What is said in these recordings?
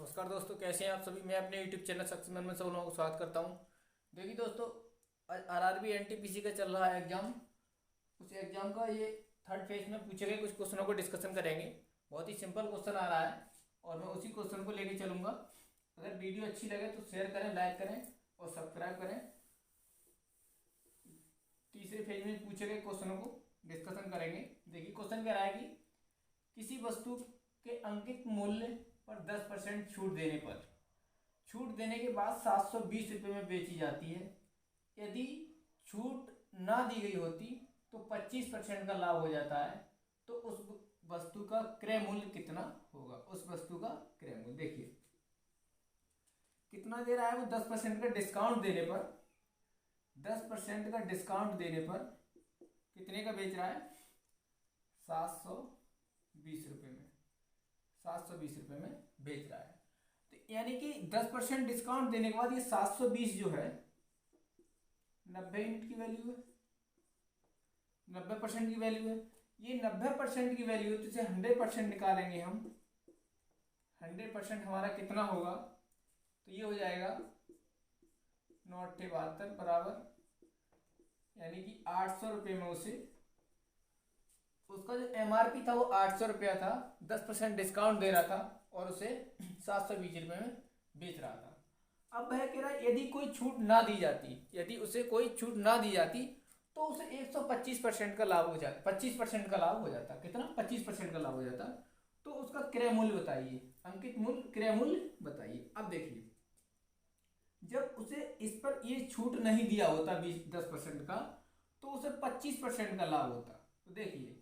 नमस्कार दोस्तों, कैसे हैं आप सभी। मैं अपने YouTube चैनल सक्सेसमैन में सब लोगों को स्वागत करता हूं। देखिए दोस्तों, आरआरबी एनटीपीसी का चल रहा है एग्जाम। उस एग्जाम का ये थर्ड फेज में पूछे गए कुछ क्वेश्चनों को डिस्कशन करेंगे। बहुत ही सिंपल क्वेश्चन आ रहा है और मैं उसी क्वेश्चन को लेके चलूंगा। अगर वीडियो अच्छी लगे तो शेयर करें, लाइक करें और सब्सक्राइब करें। तीसरे फेज में पूछे गए क्वेश्चनों को डिस्कशन करेंगे। देखिए क्वेश्चन कह रहा है कि किसी वस्तु के अंकित मूल्य पर 10% छूट देने के बाद 720 रुपये में बेची जाती है। यदि छूट ना दी गई होती तो 25% का लाभ हो जाता है। तो उस वस्तु का क्रय मूल्य कितना होगा। उस वस्तु का क्रय मूल्य देखिए कितना दे रहा है वो। 10% का डिस्काउंट देने पर 10% का डिस्काउंट देने पर कितने का बेच रहा है। 720 रुपये में 720 रुपये में बेच रहा है। तो यानी कि 10% डिस्काउंट देने के बाद ये 720 जो है 90 यूनिट की वैल्यू है, 90% की वैल्यू है। ये 90% की वैल्यू है तो इसे 100% निकालेंगे हम। 100% हमारा कितना होगा तो ये हो जाएगा 972 बराबर, यानी कि 800 रुपये में उसे, उसका जो एमआरपी था वो 800 रुपया था, 10% डिस्काउंट दे रहा था और उसे 720 रुपये में बेच रहा था। अब वह कह रहा है यदि कोई छूट ना दी जाती, यदि उसे कोई छूट ना दी जाती तो उसे 125% का लाभ हो जाता, 25% का लाभ हो जाता। कितना? 25% का लाभ हो जाता। तो उसका क्रय मूल्य बताइए, अंकित मूल्य, क्रय मूल्य बताइए। अब देखिए जब उसे इस पर ये छूट नहीं दिया होता 10% का तो उसे 25% का लाभ होता। तो देखिए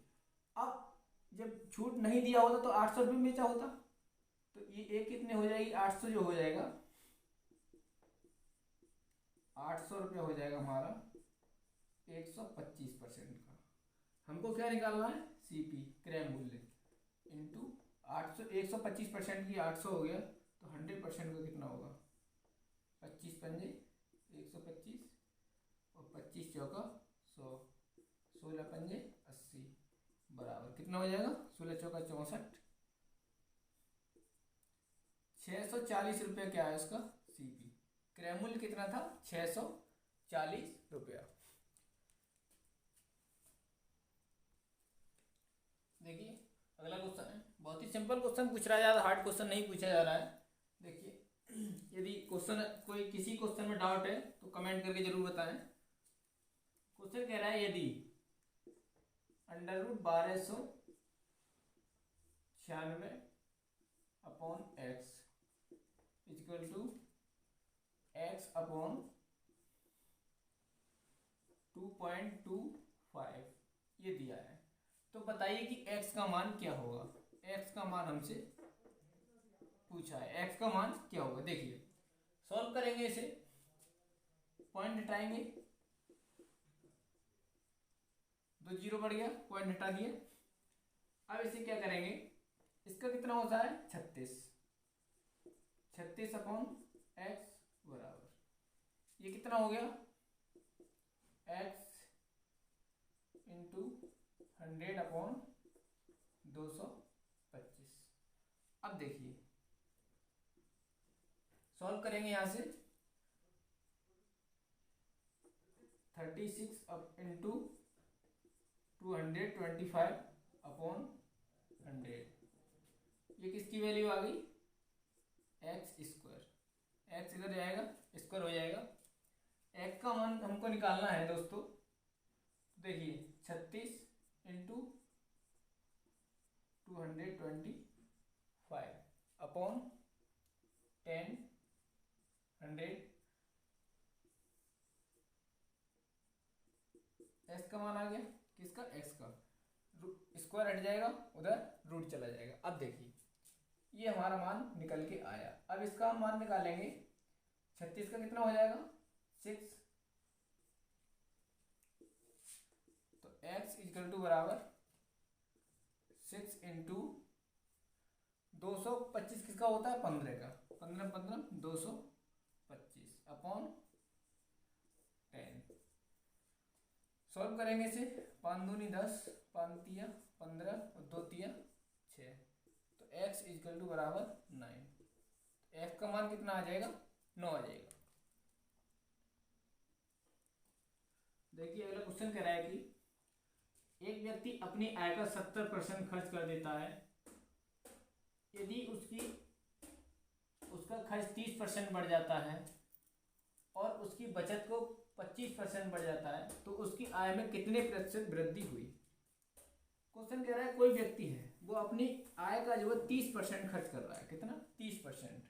अब जब छूट नहीं दिया होता तो 800 रुपये में बेचा होता। तो ये एक कितने हो जाएगी, 800 जो हो जाएगा, 800 रुपये हो जाएगा हमारा 125% का। हमको क्या निकालना है, सीपी क्रय मूल्य इंटू 800। 125% की 800 हो गया तो 100% का कितना होगा, 25 पंजे 125 और 25 चौका 100, 16 पंजे 80 बराबर कितना हो जाएगा, 16 चौका 64, 640 रुपये क्या है उसका सीपी। क्रय मूल्य कितना था, 640 रुपया। देखिए अगला क्वेश्चन है, बहुत ही सिंपल क्वेश्चन पूछ रहा है, ज़्यादा हार्ड क्वेश्चन नहीं पूछा जा रहा है। देखिए यदि क्वेश्चन कोई किसी क्वेश्चन में डाउट है तो कमेंट करके जरूर बताएं। क्वेश्चन कह रहा है यदि √1296 upon X equal to X upon 2.25 ये दिया है, तो बताइए कि x का मान क्या होगा। x का मान हमसे पूछा है, x का मान क्या होगा। देखिए सॉल्व करेंगे, इसे पॉइंट हटाएंगे, 2 जीरो बढ़ गया, पॉइंट हटा दिया। अब इसे क्या करेंगे, इसका कितना होता है 36, 36 अपॉन एक्स बराबर ये कितना हो गया, x इंटू 100 अपॉन 225। अब देखिए सॉल्व करेंगे, यहां से 36 अब इंटू 225 अपॉन 100, ये किसकी वैल्यू आ गई, एक्स स्क्वायर। एक्स इधर जाएगा, स्क्वायर हो जाएगा। एक्स का मान हमको निकालना है दोस्तों। देखिए 36 इंटू 225 अपॉन 10 100, एक्स का मान आ गया, किसका, एक्स का। स्क्वायर हट जाएगा, उधर रूट चला जाएगा। अब देखिए ये हमारा मान निकल के आया। अब इसका मान निकालेंगे, 36 का कितना हो जाएगा 6, तो x इक्वल टू बराबर 6 इंटू 225 किसका होता है 15 का, 15 15 225 अपॉन 10। सॉल्व करेंगे इसे, 5 दूनी 10, 5 तिया 15 और 2 तिया 6, तो x इक्वल टू बराबर 9। f का मान कितना आ जाएगा, 9 आ जाएगा। देखिए अगला क्वेश्चन कह रहा है कि एक व्यक्ति अपनी आय का 70% खर्च कर देता है। यदि उसका खर्च 30% बढ़ जाता है और उसकी बचत को 25% बढ़ जाता है, तो उसकी आय में कितने प्रतिशत वृद्धि हुई। क्वेश्चन कह रहा है कोई व्यक्ति है, वो अपनी आय का जो है 30% खर्च कर रहा है। कितना, 30%,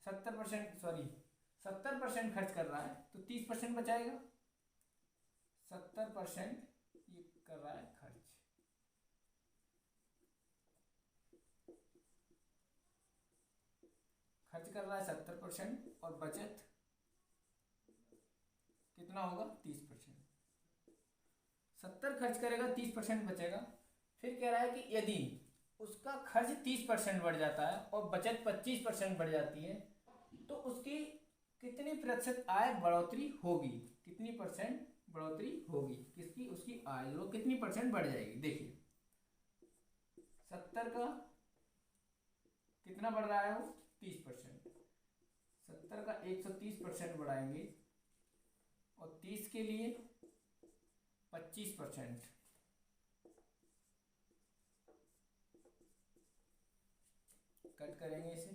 70% खर्च कर रहा है, तो 30% बचाएगा। 70% ये कर रहा है खर्च, कर रहा है 70% और बचत कितना होगा, 30%। 70 खर्च करेगा, 30% बचेगा। फिर कह रहा है कि यदि उसका खर्च 30% बढ़ जाता है और बचत 25% बढ़ जाती है, तो उसकी कितनी प्रतिशत आय बढ़ोतरी होगी। कितनी परसेंट बढ़ोतरी होगी किसकी, उसकी आय जो कितनी परसेंट बढ़ जाएगी। देखिए 70 का कितना बढ़ रहा है, वो 30%। 70 का 130% बढ़ाएंगे और 30 के लिए 25%। कट करेंगे इसे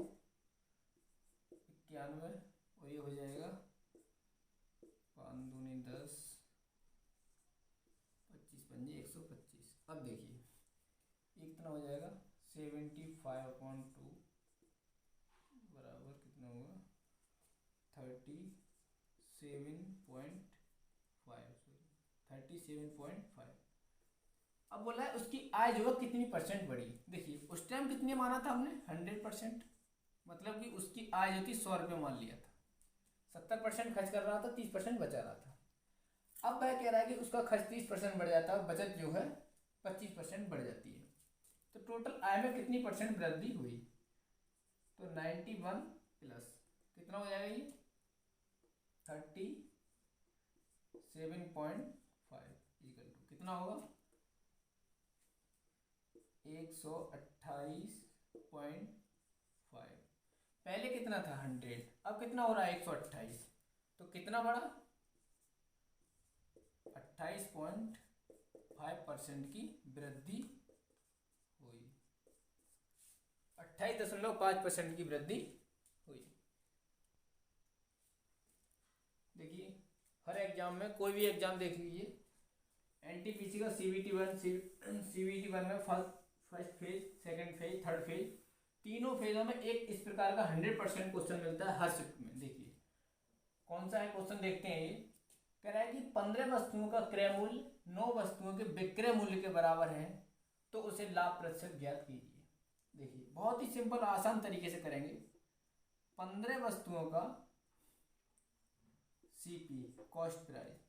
91 और ये हो जाएगा 5 दूनी 10, 25 पंजे 125। अब देखिए ये कितना हो जाएगा, 75/2 बराबर कितना होगा, 37.5। अब बोला है उसकी आय जो है कितनी परसेंट बढ़ी। देखिए उस टाइम कितनी माना था हमने, 100%, मतलब कि उसकी आय जो थी 100 रुपये मान लिया था। 70% खर्च कर रहा था, 30% बचा रहा था। अब वह कह रहा है कि उसका खर्च 30% बढ़ जाता है और बचत जो है 25% बढ़ जाती है, तो टोटल आय में कितनी परसेंट वृद्धि हुई। तो 91 प्लस कितना हो जाएगा, ये 37.5 कितना होगा, 128.5। पहले कितना था 100, अब कितना हो रहा है 128, तो कितना बढ़ा, 28.5% की वृद्धि हुई। 28.5% की वृद्धि हुई। देखिए हर एग्जाम में, कोई भी एग्जाम देख लीजिए, एनटीपीसी का CBT1 में first phase, second phase, third phase, तीनों फेजों में एक इस प्रकार का 100% क्वेश्चन मिलता है हर शिफ्ट में। देखिए कौन सा है क्वेश्चन, देखते हैं। ये कह रहा है कि 15 वस्तुओं का क्रय मूल्य 9 वस्तुओं के विक्रय मूल्य के बराबर है, तो उसे लाभ प्रतिशत ज्ञात कीजिए। देखिए बहुत ही सिंपल आसान तरीके से करेंगे। 15 वस्तुओं का CP कॉस्ट प्राइस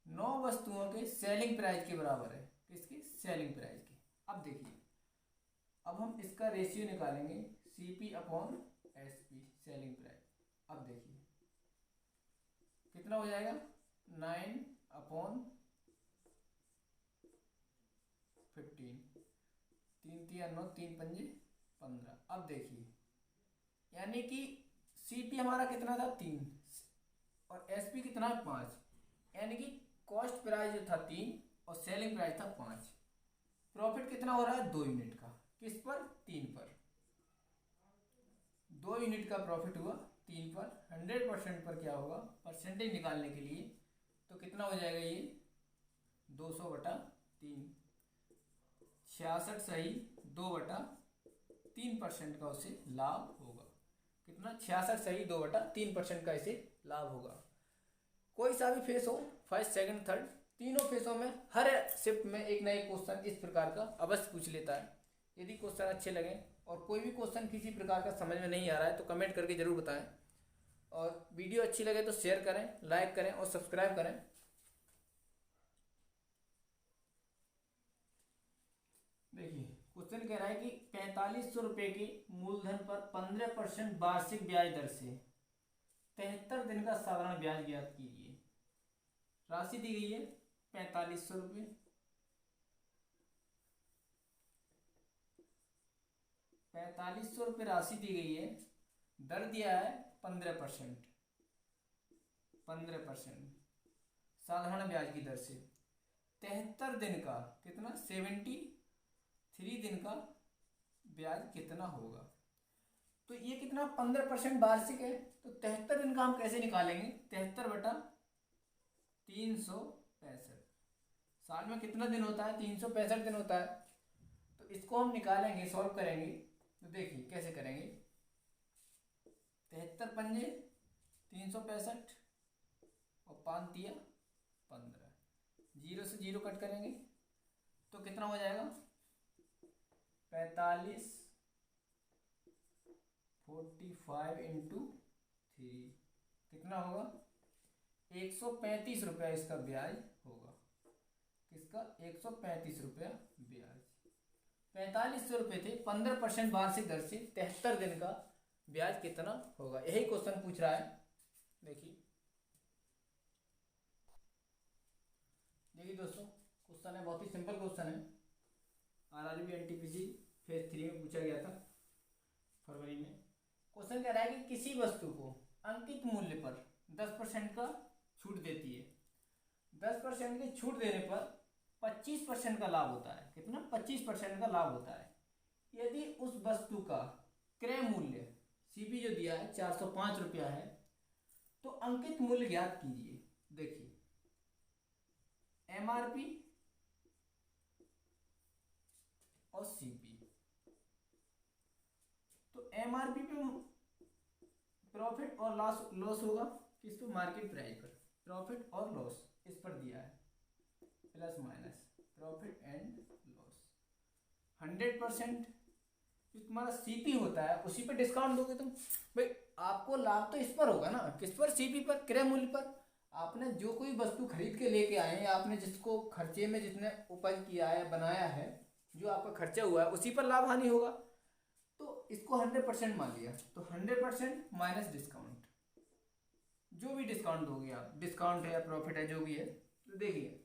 9 वस्तुओं के सेलिंग प्राइस के बराबर है। किसके, सेलिंग प्राइस के। अब देखिए, अब हम इसका रेशियो निकालेंगे, CP/SP सेलिंग प्राइस। अब देखिए कितना हो जाएगा, 9/15, 3 3 9, 3 पंजे 15। अब देखिए यानी कि CP हमारा कितना था, 3 और SP कितना है, 5, यानी कि कॉस्ट प्राइस जो था 3 और सेलिंग प्राइस था 5। प्रॉफिट कितना हो रहा है, 2 यूनिट का। किस पर, 3 पर। 2 यूनिट का प्रॉफिट हुआ 3 पर। 100% पर क्या होगा, परसेंटेज निकालने के लिए, तो कितना हो जाएगा, ये 200/3, 66 सही 2/3% का उसे लाभ होगा। कितना, 66 सही 2/3% का इसे लाभ होगा। कोई सा भी फेस हो, फर्स्ट सेकंड थर्ड, तीनों फेसों में हर शिफ्ट में एक ना एक क्वेश्चन इस प्रकार का अवश्य पूछ लेता है। यदि क्वेश्चन अच्छे लगे और कोई भी क्वेश्चन किसी प्रकार का समझ में नहीं आ रहा है, तो कमेंट करके जरूर बताएं। और वीडियो अच्छी लगे तो शेयर करें, लाइक करें और सब्सक्राइब करें। देखिए क्वेश्चन कह रहा है कि 4500 रुपये के मूलधन पर 15% वार्षिक ब्याज दर से 73 दिन का साधारण ब्याज ज्ञात कीजिए। राशि दी गई है 4500 रुपये, ₹4500 राशि दी गई है, दर दिया है 15%, 15% साधारण ब्याज की दर से। 73 दिन का कितना, 73 दिन का ब्याज कितना होगा। तो ये कितना, 15% वार्षिक है। तो 73 दिन का हम कैसे निकालेंगे, 73/365। साल में कितना दिन होता है, 365 दिन होता है। तो इसको हम निकालेंगे, सॉल्व करेंगे। तो देखिए कैसे करेंगे, 73 पंजे 365 और 5 दिया 15, 0 से 0 कट करेंगे तो कितना हो जाएगा, 45 45 इंटू 3 कितना होगा, 135 रुपया इसका ब्याज होगा। किसका, 135 रुपया ब्याज। 4500 रुपये थे, 15% वार्षिक दर से 73 दिन का ब्याज कितना होगा, यही क्वेश्चन पूछ रहा है। देखिए दोस्तों, क्वेश्चन है बहुत ही सिंपल क्वेश्चन है। आरआरबी एनटीपीसी फेज 3 में पूछा गया था फरवरी में। क्वेश्चन कह रहा है कि किसी वस्तु को अंकित मूल्य पर 10% का छूट देती है। 10% की छूट देने पर 25% का लाभ होता है। कितना, 25% का लाभ होता है। यदि उस वस्तु का क्रय मूल्य सीपी जो दिया है 405 रुपया है, तो अंकित मूल्य ज्ञात कीजिए। देखिए एमआरपी और सीपी। तो एमआरपी पे प्रॉफिट और लॉस होगा, किस पे, मार्केट प्राइस पर। प्रॉफिट और लॉस इस पर दिया है, plus minus profit and loss. 100% जो तुम्हारा सीपी होता है उसी पे डिस्काउंट दोगे तुम। भाई आपको लाभ तो इस पर होगा ना, किस पर, सीपी पर, क्रय मूल्य पर। आपने जो कोई वस्तु खरीद के लेके आए हैं, आपने जिसको खर्चे में जितने उपज किया है, बनाया है, जो आपका खर्चा हुआ है, उसी पर लाभ हानि होगा। तो इसको 100% मान लिया, तो 100% माइनस डिस्काउंट, जो भी डिस्काउंट दोगे आप, डिस्काउंट है या प्रॉफिट है जो भी है। तो देखिए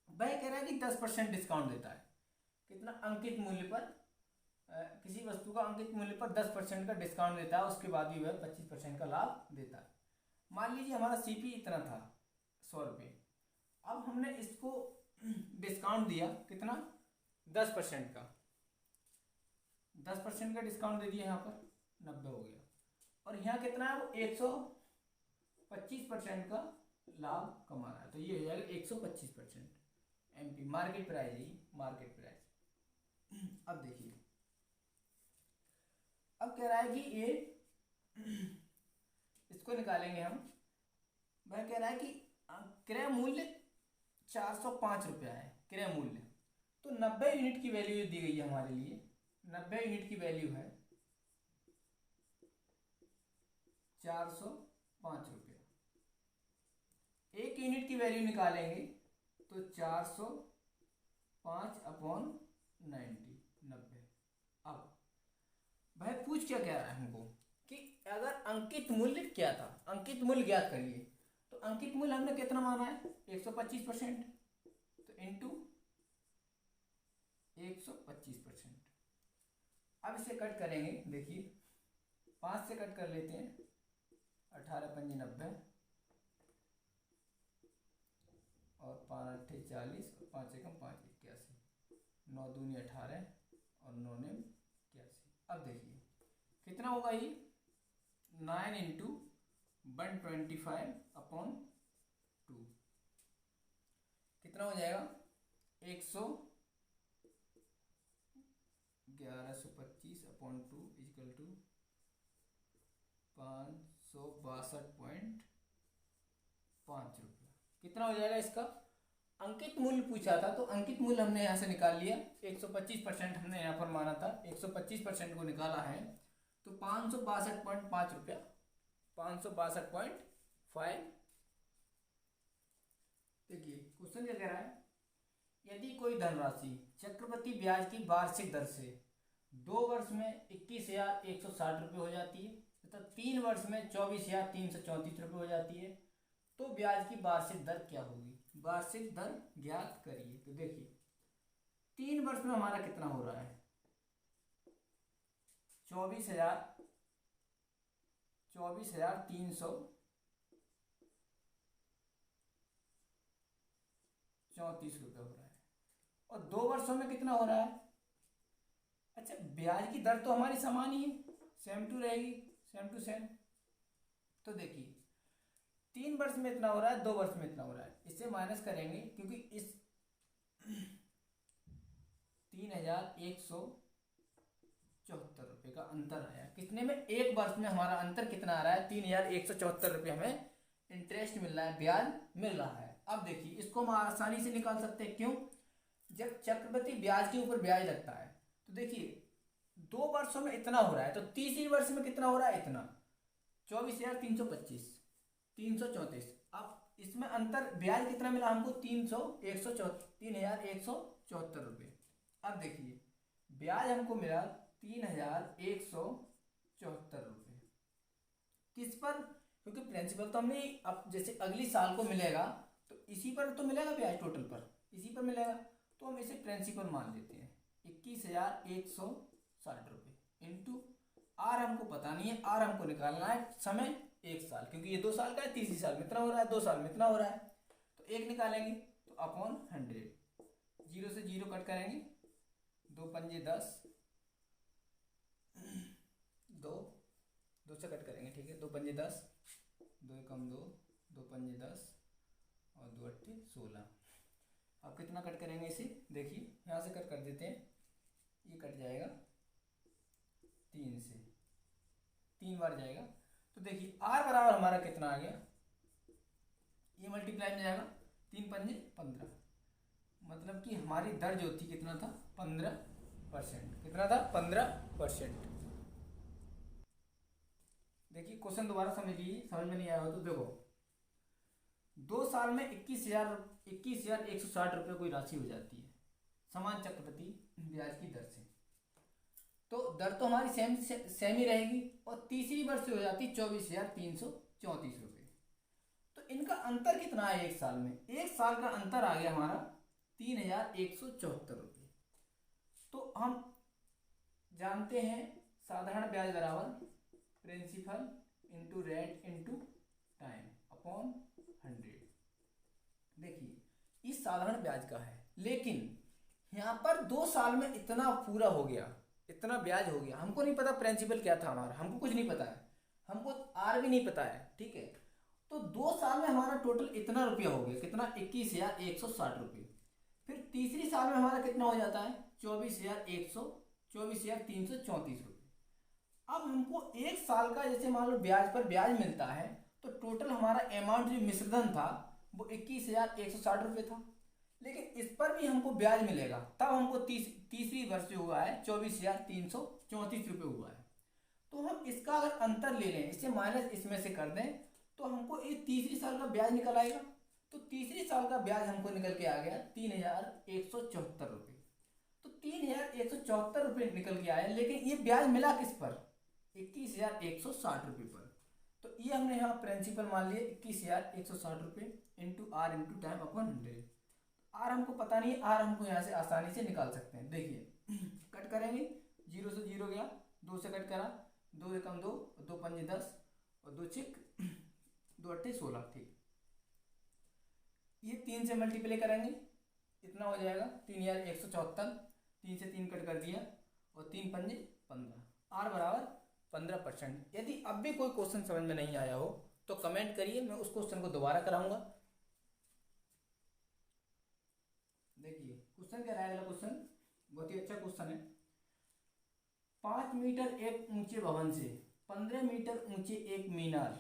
वह कह रहा है कि 10% डिस्काउंट देता है। कितना, अंकित मूल्य पर, किसी वस्तु का अंकित मूल्य पर 10% का डिस्काउंट देता है, उसके बाद भी वह 25% का लाभ देता है। मान लीजिए हमारा सीपी इतना था 100 रुपये, अब हमने इसको डिस्काउंट दिया कितना, 10% का, 10% का डिस्काउंट दे दिया, यहाँ पर 90 हो गया। और यहाँ कितना है, वो 125% का लाभ कमा रहा है। तो ये हो जाएगा 125% एमपी, मार्केट प्राइस ही, मार्केट प्राइस। अब देखिए, अब कह रहा है कि ये इसको निकालेंगे हम। वह कह रहा है कि क्रय मूल्य 405 रुपया है, क्रय मूल्य। तो 90 यूनिट की वैल्यू दी गई है हमारे लिए, 90 यूनिट की वैल्यू है 405 रुपया। 1 यूनिट की वैल्यू निकालेंगे तो 405/90, 90। अब भाई पूछ क्या कह रहा है हमको कि अगर अंकित मूल्य क्या था, अंकित मूल्य ज्ञात करिए। तो अंकित मूल्य हमने कितना माना है, 125%, तो इनटू 125%। अब इसे कट करेंगे, देखिए 5 से कट कर लेते हैं, 18 पंजे 90 और 5 8 40 और 5 एकम 5 81, 9 दूनी 18 और 9 ने 81। अब देखिए कितना होगा ये, 9 इंटू 125/2 कितना हो जाएगा, 1125/2 इक्वल टू 562.5 रुपया। कितना हो जाएगा इसका, अंकित मूल्य पूछा था तो अंकित मूल्य हमने यहाँ से निकाल लिया, 125% हमने यहाँ पर माना था, 125% को निकाला है तो 562.5 रुपया, 562.5। देखिए क्वेश्चन क्या कह रहा है, यदि कोई धनराशि चक्रवृद्धि ब्याज की वार्षिक दर से 2 वर्ष में 21,160 रुपये हो जाती है तथा 3 वर्ष में 24,334 रुपये हो जाती है, तो ब्याज की वार्षिक दर क्या होगी, वार्षिक दर ज्ञात करिए। तो देखिए 3 वर्ष में हमारा कितना हो रहा है, ₹24,334 हो रहा है। और 2 वर्षों में कितना हो रहा है? अच्छा, ब्याज की दर तो हमारी समान ही है, सेम टू रहेगी, सेम टू सेम। तो देखिए 3 वर्ष में इतना हो रहा है, 2 वर्ष में इतना हो रहा है, इससे माइनस करेंगे क्योंकि इस 3,174 रुपये का अंतर आया। कितने में? 1 वर्ष में हमारा अंतर कितना आ रहा है? 3,174 रुपये हमें इंटरेस्ट मिल रहा है, ब्याज मिल रहा है। अब देखिए इसको हम आसानी से निकाल सकते हैं। क्यों? जब चक्रवृद्धि ब्याज के ऊपर ब्याज लगता है तो देखिए 2 वर्षों में इतना हो रहा है, तो तीसरी वर्ष में कितना हो रहा है? इतना 24,325, 334। अब इसमें अंतर ब्याज कितना मिला हमको? 3,174 रुपये। अब देखिए ब्याज हमको मिला 3,174 रुपये। किस पर? क्योंकि प्रिंसिपल तो हमने अब जैसे अगली साल को मिलेगा तो इसी पर तो मिलेगा ब्याज, टोटल पर इसी पर मिलेगा, तो हम इसे प्रिंसिपल मान लेते हैं 21,160 रुपये इंटू आर हमको पता नहीं है, आर हमको निकालना है समय 1 साल, क्योंकि ये 2 साल का है, तीसरी साल में इतना हो रहा है, 2 साल में इतना हो रहा है, तो 1 निकालेंगे तो अपॉन 100, 0 से 0 कट करेंगे, 2 पंजे 10, 2 से कट करेंगे, ठीक है, 2 पंजे 10, 2 एकम 2, 2 पंजे 10 और 2 अट्ठे 16। अब कितना कट करेंगे इसे? देखिए यहाँ से कट कर देते हैं, ये कट जाएगा 3 से, 3 बार जाएगा, तो देखिए आर बराबर हमारा कितना आ गया? ये मल्टीप्लाई में जाएगा, 3 पंजे 15, मतलब कि हमारी दर जो थी कितना था? 15%। कितना था? 15%। देखिए क्वेश्चन दोबारा समझ लीजिए, समझ में नहीं आया हो तो देखो, 2 साल में 21,160 रुपये कोई राशि हो जाती है समान चक्रवृद्धि ब्याज की दर से, तो दर तो हमारी सेम ही रहेगी, और तीसरी वर्ष से हो जाती 24,334 रुपये। तो इनका अंतर कितना है 1 साल में? 1 साल का अंतर आ गया हमारा 3,174 रुपये। तो हम जानते हैं साधारण ब्याज बराबर principal into rate into time upon 100। देखिए इस साधारण ब्याज का है, लेकिन यहाँ पर 2 साल में इतना पूरा हो गया, इतना ब्याज हो गया, हमको नहीं पता प्रिंसिपल क्या था हमारा, हमको कुछ नहीं पता है, हमको आर भी नहीं पता है, ठीक है। तो 2 साल में हमारा टोटल इतना रुपया हो गया, कितना? 21,160 रुपये। फिर तीसरी साल में हमारा कितना हो जाता है? 24,334 रुपये। अब हमको 1 साल का जैसे मान लो ब्याज पर ब्याज मिलता है, तो टोटल हमारा अमाउंट जो मिश्रधन था वो 21,160 रुपये था, लेकिन इस पर भी हमको ब्याज मिलेगा, तब हमको तीसरी वर्ष जो हुआ है 24,334 रुपये हुआ है। तो हम इसका अगर अंतर ले लें, इससे माइनस इसमें से कर दें, तो हमको ये तीसरी साल का ब्याज निकल आएगा। तो तीसरी साल का ब्याज हमको निकल के आ गया 3,174 रुपये। तो 3,174 रुपये निकल के आया, लेकिन ये ब्याज मिला किस पर? 21,160 रुपये पर। तो ये हमने यहाँ प्रिंसिपल मान लिया 21,160 रुपये into R into time upon 100। R हमको पता नहीं है, आर हमको यहाँ से आसानी से निकाल सकते हैं। देखिए कट करेंगे, 0 से 0 गया, 2 से कट करा, 2 एकम 2, 2 पंजे 10 और 2 छिक 2 अट्ठे 16, ठीक। ये 3 से मल्टीप्लाई करेंगे, इतना हो जाएगा 3,174, 3 से 3 कट कर दिया और 3 पंजे 15, आर बराबर 15%। यदि अब भी कोई क्वेश्चन समझ में नहीं आया हो तो कमेंट करिए, मैं उस क्वेश्चन को दोबारा कराऊंगा। देखिए क्वेश्चन क्या रहेगा, क्वेश्चन बहुत ही अच्छा क्वेश्चन है। 5 मीटर एक ऊंचे भवन से 15 मीटर ऊंचे एक मीनार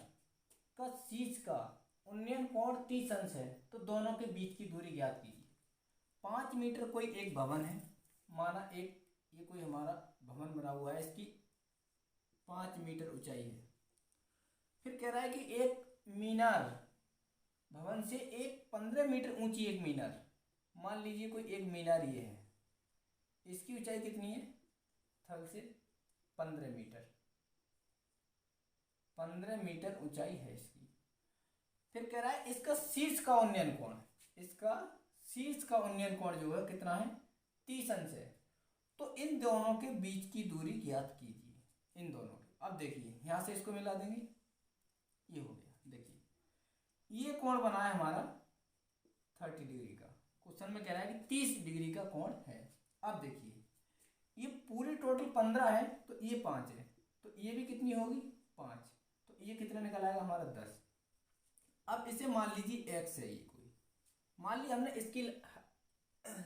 का शीर्ष का उन्नयन कोण 30 अंश है, तो दोनों के बीच की दूरी ज्ञात कीजिए। 5 मीटर कोई एक भवन है, माना एक ये कोई हमारा भवन बना हुआ है, इसकी 5 मीटर ऊंचाई है। फिर कह रहा है कि एक मीनार भवन से एक 15 मीटर ऊंची एक मीनार, मान लीजिए कोई एक मीनार ये है, इसकी ऊंचाई कितनी है? थल से 15 मीटर, 15 मीटर ऊंचाई है इसकी। फिर कह रहा है इसका शीर्ष का उन्नयन कोण, इसका शीर्ष का उन्नयन कोण जो है कितना है? 30 अंश है। तो इन दोनों के बीच की दूरी ज्ञात कीजिए। इन दोनों के। अब देखिए यहाँ से इसको मिला देंगे, ये हो गया। देखिए ये कोण बना है हमारा 30 डिग्री का। क्वेश्चन में कह रहा है कि 30 डिग्री का कोण है। अब देखिए ये पूरी टोटल 15 है तो ये 5 है, तो ये भी कितनी होगी 5, तो ये कितना निकल आएगा हमारा 10। अब इसे मान लीजिए x है, ये कोई मान लीजिए हमने इसकी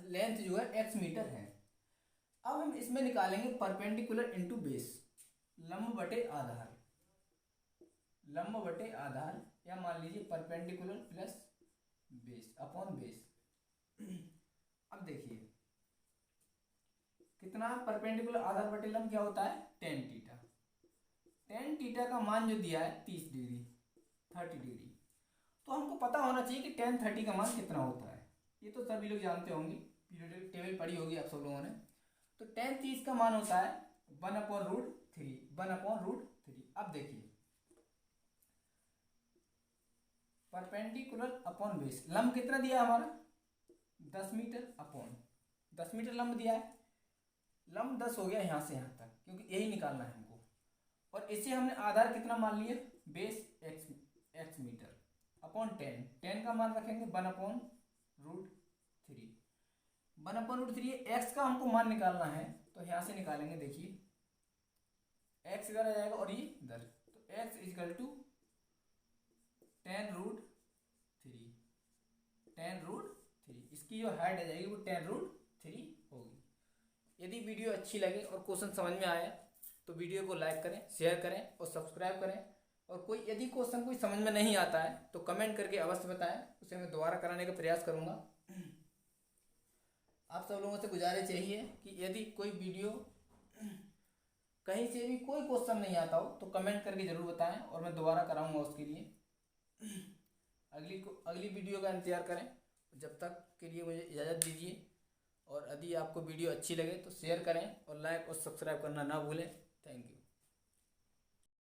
लेंथ जो है x मीटर है। अब हम इसमें निकालेंगे परपेंडिकुलर इनटू बेस, लंब बटे आधार, लंब बटे आधार, या मान लीजिए perpendicular plus base upon base. अब देखिए कितना परपेंडिकुलर आधार बटे लंब क्या होता है tan थीटा। tan थीटा का मान जो दिया है 30 डिग्री 30 डिग्री, तो हमको पता होना चाहिए कि tan 30 का मान कितना होता है। ये तो सभी लोग जानते होंगे, पीरियोडिक टेबल पढ़ी होगी आप सब लोगों ने। तो tan 30 का मान होता है 1/√3, 1/√3। अब देखिए परपेंडिकुलर अपॉन बेस, लंब कितना दिया हमारा 10 मीटर अपॉन 10 मीटर लंब दिया है। लंब 10 हो गया यहाँ से यहाँ तक, क्योंकि यही निकालना है हमको। और इसे हमने आधार कितना मान लिया बेस x मीटर अपॉन 10 का मान रखेंगे 1/√3। 1/√3 x का हमको मान निकालना है, तो यहाँ से निकालेंगे। देखिए x इधर आ जाएगा और ये इधर, तो x इक्वल टू 10√3, इसकी जो हाइट आ जाएगी वो 10√3 होगी। यदि वीडियो अच्छी लगे और क्वेश्चन समझ में आया तो वीडियो को लाइक करें, शेयर करें और सब्सक्राइब करें। और कोई यदि क्वेश्चन कोई समझ में नहीं आता है तो कमेंट करके अवश्य बताएं, उसे मैं दोबारा कराने का प्रयास करूंगा। आप सब लोगों से गुजारिश चाहिए कि यदि कोई वीडियो कहीं से भी कोई क्वेश्चन नहीं आता हो तो कमेंट करके ज़रूर बताएं और मैं दोबारा कराऊंगा उसके लिए। अगली वीडियो का इंतजार करें। जब तक के लिए मुझे इजाज़त दीजिए, और यदि आपको वीडियो अच्छी लगे तो शेयर करें और लाइक और सब्सक्राइब करना ना भूलें। Thank you.